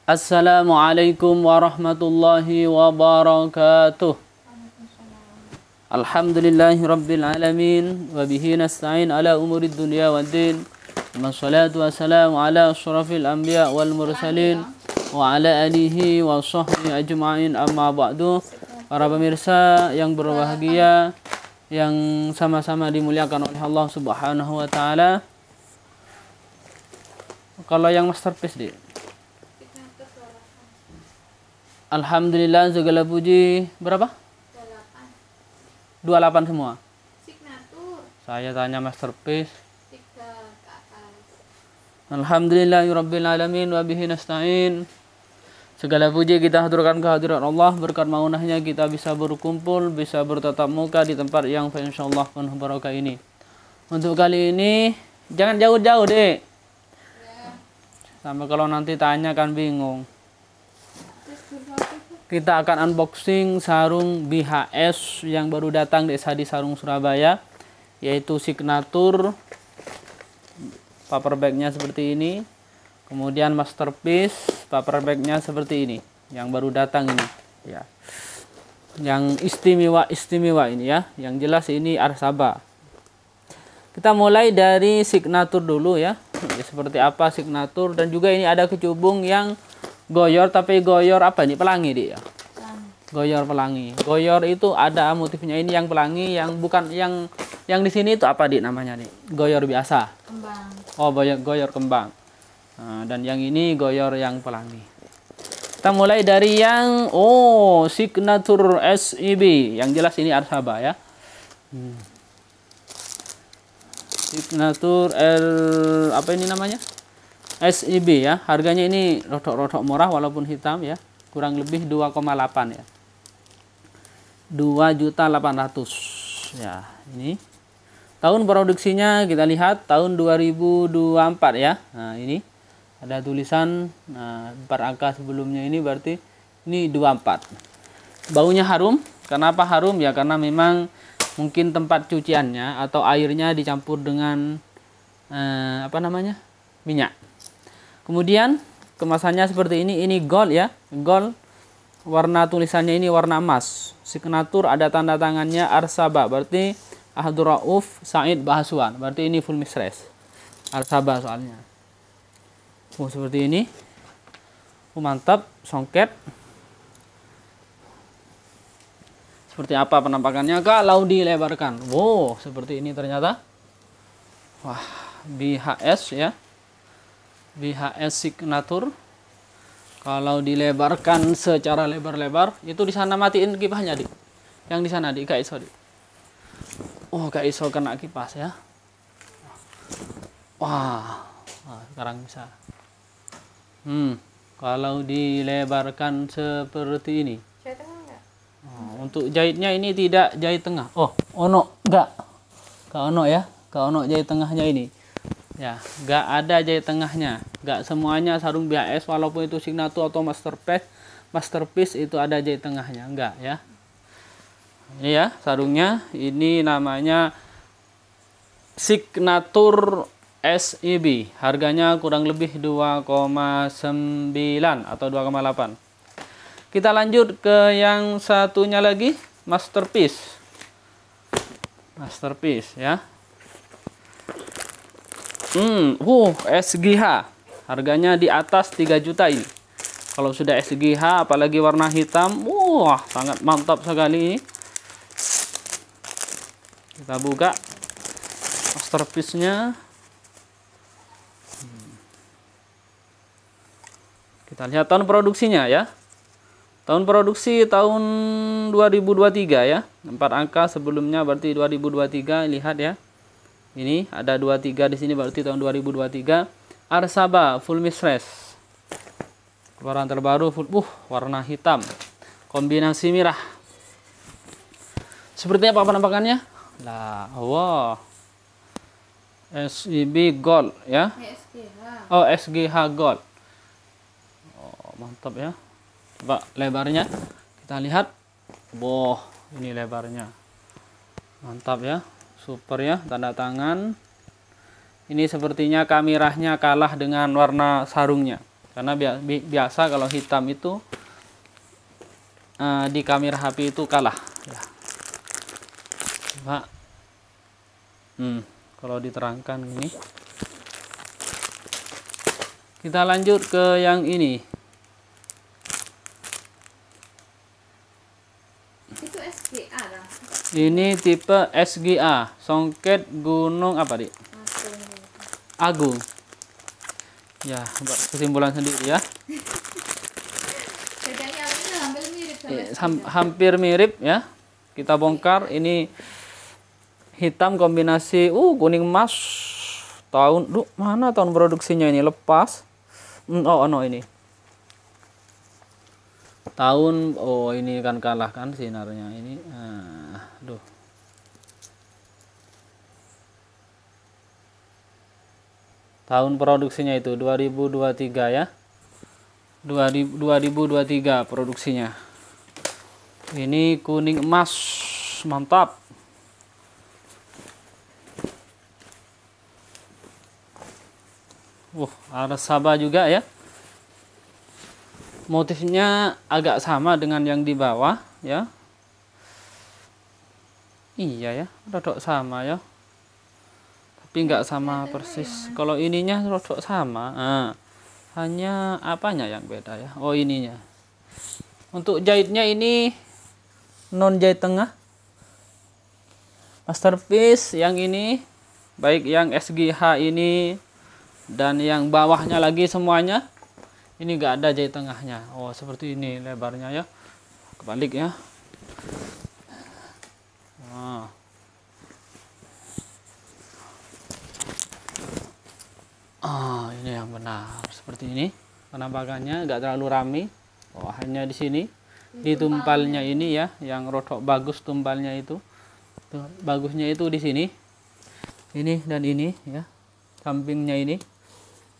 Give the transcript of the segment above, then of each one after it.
Assalamualaikum warahmatullahi wabarakatuh. Alhamdulillahi rabbil alamin wa bihi nasta'in ala umurid dunya waddin. Wassalatu wassalamu ala asyrafil anbiya wal mursalin wa ala alihi wa sahbihi ajma'in, amma ba'du. Para pemirsa yang berbahagia, yang sama-sama dimuliakan oleh Allah Subhanahu wa taala. Kalau yang masterpiece di Alhamdulillah segala puji berapa? 28 semua. Signatur. Saya tanya masterpiece. 3 ke atas. Alhamdulillahirabbil alamin wa bihi nasta'in. Segala puji kita haturkan kehadirat Allah, berkat maunahnya kita bisa berkumpul, bisa bertatap muka di tempat yang insyaallah penuh barokah ini. Untuk kali ini jangan jauh-jauh, Dek. Ya. Sampai kalau nanti tanya kan bingung. Kita akan unboxing sarung BHS yang baru datang di Sadi Sarung Surabaya, yaitu signatur. Paper bagnya seperti ini, kemudian masterpiece, paper bagnya seperti ini, yang baru datang ini, ya. Yang istimewa ini ya. Yang jelas ini Arsaba. Kita mulai dari signatur dulu ya. Seperti apa signatur, dan juga ini ada kecubung yang goyor, tapi goyor apa ini? Pelangi dia. Goyor pelangi. Goyor itu ada motifnya, ini yang pelangi, yang bukan yang di sini itu apa namanya nih? Goyor biasa. Kembang. Oh, goyor kembang. Nah, dan yang ini goyor yang pelangi. Kita mulai dari yang signatur SIB. Yang jelas ini Arsaba ya. Signatur apa ini namanya? SIB ya. Harganya ini rodok-rodok murah walaupun hitam ya. Kurang lebih 2,8 ya. 2.800.000 ya. Ini tahun produksinya kita lihat tahun 2024 ya. Nah, ini ada tulisan 4 angka sebelumnya, ini berarti ini 24. Baunya harum. Kenapa harum? Ya karena memang mungkin tempat cuciannya atau airnya dicampur dengan minyak. Kemudian kemasannya seperti ini gold ya, gold. Warna tulisannya ini warna emas. Signatur ada tanda tangannya Arsaba, berarti Ahdur Rauf Said Bahaswan, berarti ini full mistress. Arsaba soalnya. Seperti ini. Mantap, songket. Seperti apa penampakannya kalau dilebarkan? Wow, seperti ini ternyata. Wah, BHS ya. BHS signatur. Kalau dilebarkan secara lebar-lebar, itu di sana matiin kipasnya, Dik. Yang di sana, Dik, Kak Iso, Dik. Oh, Kak Iso kena kipas ya. Wah, sekarang bisa. Kalau dilebarkan seperti ini. Jahit tengah enggak? Untuk jahitnya ini tidak jahit tengah. Oh, ono enggak? Enggak ono ya. Enggak ono jahit tengahnya ini. Ya, nggak ada jahit tengahnya. Nggak semuanya sarung BHS walaupun itu signatur atau masterpiece itu ada jahit tengahnya, enggak ya. Ini ya sarungnya, ini namanya signatur SIB. Harganya kurang lebih 2,9 atau 2,8. Kita lanjut ke yang satunya lagi, masterpiece. Masterpiece ya. SGH. Harganya di atas 3 juta ini. Kalau sudah SGH apalagi warna hitam, wah, sangat mantap sekali ini. Kita buka masterpiece-nya. Kita lihat tahun produksinya ya. Tahun produksi tahun 2023 ya. 4 angka sebelumnya berarti 2023, lihat ya. Ini ada 23 di sini berarti tahun 2023. Arsaba full mistress. Keluaran terbaru full warna hitam. Kombinasi merah. Seperti apa penampakannya? Lah, wow. SIB gold ya. SGH. Oh, SGH gold. Oh, mantap ya. Coba lebarnya kita lihat. Boh, ini lebarnya. Mantap ya. Super ya, tanda tangan. Ini sepertinya kameranya kalah dengan warna sarungnya. Karena biasa kalau hitam itu di kamera HP itu kalah ya. Coba kalau diterangkan ini, kita lanjut ke yang ini. Itu SGA lah. Ini tipe SGA, songket gunung apa, Dik? Agung. Ya, buat kesimpulan sendiri ya. Bedanya itu hampir mirip sama SGA. Hampir mirip ya. Kita bongkar, ini hitam kombinasi kuning emas. Mana tahun produksinya ini? Lepas. Ini. Ini kan kalah kan sinarnya ini. Tahun produksinya itu 2023 ya. 2023 produksinya. Ini kuning emas. Mantap. Ada Sabah juga ya. Motifnya agak sama dengan yang di bawah ya. Iya ya, rodok sama ya. Tapi nggak sama persis. Kalau ininya rodok sama. Hanya apanya yang beda ya. Ininya. Untuk jahitnya ini non jahit tengah. Masterpiece yang ini, baik yang SGH ini dan yang bawahnya lagi semuanya. Ini nggak ada jahit tengahnya. Seperti ini lebarnya ya. Kebalik ya. Ini yang benar seperti ini. Penampakannya nggak terlalu rame. Hanya di sini di tumpalnya ini ya, yang rodok bagus tumpalnya itu. Tuh, bagusnya itu di sini. Ini dan ini ya. Sampingnya ini.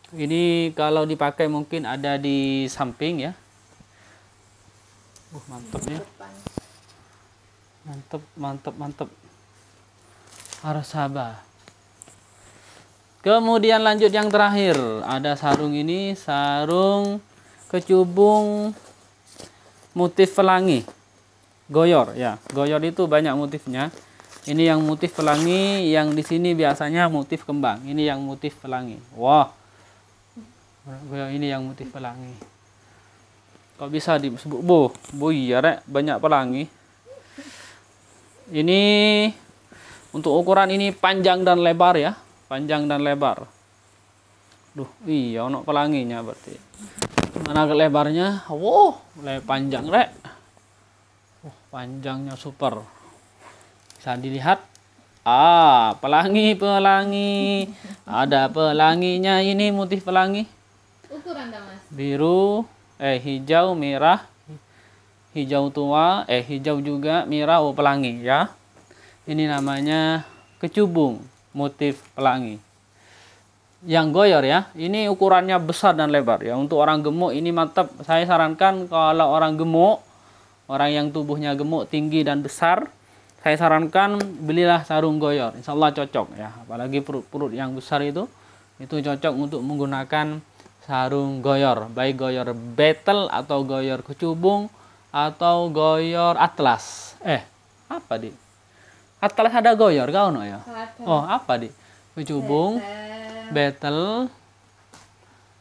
Ini kalau dipakai mungkin ada di samping ya. Mantap ya. Mantap. Harus sabar. Kemudian lanjut yang terakhir, ada sarung ini, sarung kecubung motif pelangi. Goyor ya. Goyor itu banyak motifnya. Ini yang motif pelangi, yang di sini biasanya motif kembang. Ini yang motif pelangi. Ini yang motif pelangi. Kok bisa disebut iya rek, banyak pelangi. Ini untuk ukuran ini panjang dan lebar ya, panjang dan lebar. Iya ono pelanginya berarti. Mana ke lebarnya? Panjang rek. Panjangnya super. Bisa dilihat. Pelangi. Ada pelanginya, ini motif pelangi. Ukuran dah Mas. Biru, hijau, merah, hijau tua, hijau juga, merah, pelangi ya. Ini namanya kecubung motif pelangi. Yang goyor ya, ini ukurannya besar dan lebar ya. Untuk orang gemuk ini mantap. Saya sarankan kalau orang gemuk, orang yang tubuhnya gemuk, tinggi dan besar, saya sarankan belilah sarung goyor. Insya Allah cocok ya. Apalagi perut yang besar itu cocok untuk menggunakan sarung goyor, baik goyor battle atau goyor kecubung atau goyor atlas. Apa di? Atlas ada goyor kau no ya? Apa di? Kecubung, battle,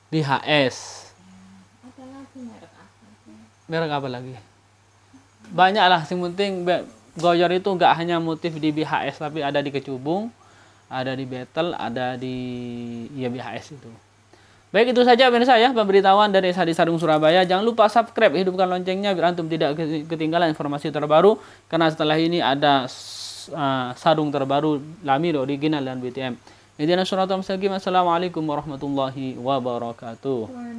DHS. Ada lagi merek apa? Merek apa lagi? Banyak lah, yang penting goyor itu nggak hanya motif di BHS, tapi ada di kecubung, ada di battle, ada di BHS itu. Baik, itu saja pemirsa ya, pemberitahuan dari Sadi Sarung Surabaya. Jangan lupa subscribe, hidupkan loncengnya biar antum tidak ketinggalan informasi terbaru. Karena setelah ini ada sarung terbaru Lamido original dan BTM. Assalamualaikum warahmatullahi wabarakatuh.